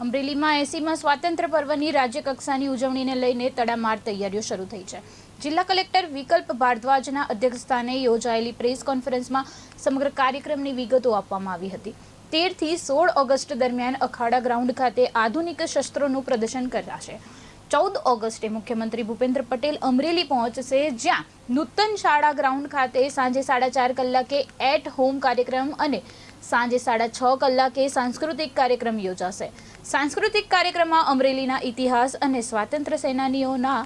અમરેલીમાં 80માં સ્વાતંત્ર્ય પર્વની રાજ્યકક્ષાની ઉજવણીને લઈને તડામાર તૈયારીઓ શરૂ થઈ છે. જિલ્લા કલેક્ટર વિકલ્પ ભારદ્વાજના અધ્યક્ષસ્થાને યોજાયેલી પ્રેસ કોન્ફરન્સમાં સમગ્ર કાર્યક્રમની વિગતો આપવામાં આવી હતી. 13 થી 16 ઓગસ્ટ દરમિયાન અખાડા ગ્રાઉન્ડ ખાતે આધુનિક શસ્ત્રોનું પ્રદર્શન કરાશે. 14 ઓગસ્ટે મુખ્યમંત્રી ભૂપેન્દ્ર પટેલ અમરેલી પહોંચશે, જ્યાં નૂતન શાળા ગ્રાઉન્ડ ખાતે સાંજે 4:30 કલાકે એટ હોમ કાર્યક્રમ અને સાંજે 6:30 કલાકે સાંસ્કૃતિક કાર્યક્રમ યોજાશે. સાંસ્કૃતિક કાર્યક્રમમાં અમરેલીના ઇતિહાસ અને સ્વાતંત્ર્ય સેનાનીઓના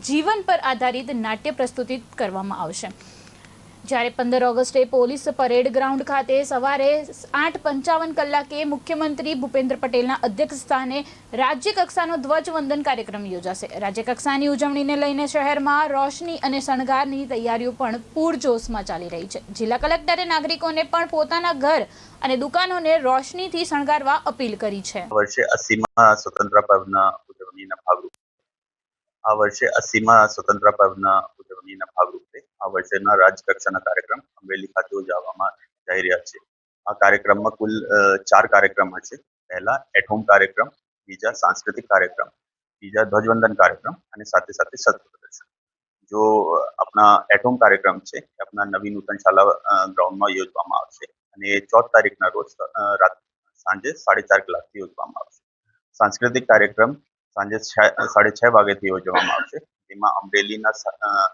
જીવન પર આધારિત નાટ્ય પ્રસ્તુતિ કરવામાં આવશે. જ્યારે 15 ઓગસ્ટે પોલીસ પરેડ ગ્રાઉન્ડ ખાતે સવારે 8:55 કલાકે મુખ્યમંત્રી ભૂપેન્દ્ર પટેલના અધ્યક્ષસ્થાને રાજ્યકક્ષાનો ધ્વજવંદન કાર્યક્રમ યોજાશે. રાજ્યકક્ષાની ઉજવણીને લઈને શહેરમાં રોશની અને શણગારની તૈયારીઓ પણ પૂરજોશમાં ચાલી રહી છે. જિલ્લા કલેક્ટરે નાગરિકોને પણ પોતાના ઘર અને દુકાનોને રોશનીથી શણગારવા અપીલ કરી છે. વર્ષે 80માં સ્વતંત્ર પર્વના ઉજવણીના ભાગરૂપે આ વર્ષેના રાજ્યકક્ષાના કાર્યક્રમ અમરેલી ખાતે યોજવામાં જઈ રહ્યા છે. આ કાર્યક્રમમાં કુલ 4 કાર્યક્રમ હશે. પહેલા એટ હોમ કાર્યક્રમ, બીજા સાંસ્કૃતિક કાર્યક્રમ, ત્રીજા ધ્વજવંદન કાર્યક્રમ અને સાથે સાથે શસ્ત્ર પ્રદર્શન. जो अपना एट होम कार्यक्रम है अपना नवी नूतन शाला ग्राउंड में योजવામાં આવશે અને 14 તારીખના રોજ સાંજે 4:30 કલાકથી યોજવામાં આવશે. સાંસ્કૃતિક કાર્યક્રમ સાંજે 6:30 વાગ્યાથી યોજવામાં આવશે. જેમાં અમરેલીના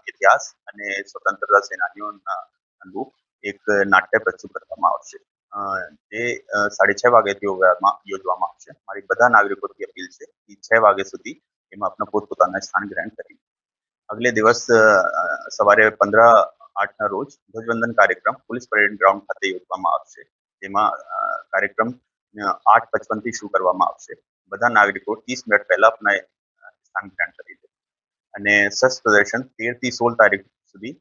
ઇતિહાસ અને સ્વતંત્રતા સેનાનીઓના અનુરૂપ એક નાટ્ય પ્રસ્તુત કરવામાં આવશે. જે 6:30 વાગ્યાથી યોજવામાં આવશે. મારી બધા નાગરિકોથી અપીલ છે કે 6 વાગ્યા સુધી એમાં આપણા પોતપોતાના સ્થાન ગ્રહણ કરી. अगले दिवस सवारे 15/8 रोज ध्वजवंदन कार्यक्रम पुलिस परेड ग्राउंड खाते योजવામાં આવશે. જેમાં કાર્યક્રમ 8:55 થી શરૂ કરવામાં આવશે. બધા નાગરિકો 30 મિનિટ પહેલા अपना સ્થાન ગ્રહણ કરી લે અને શસ્ત્ર પ્રદર્શન 13 થી 16 તારીખ સુધી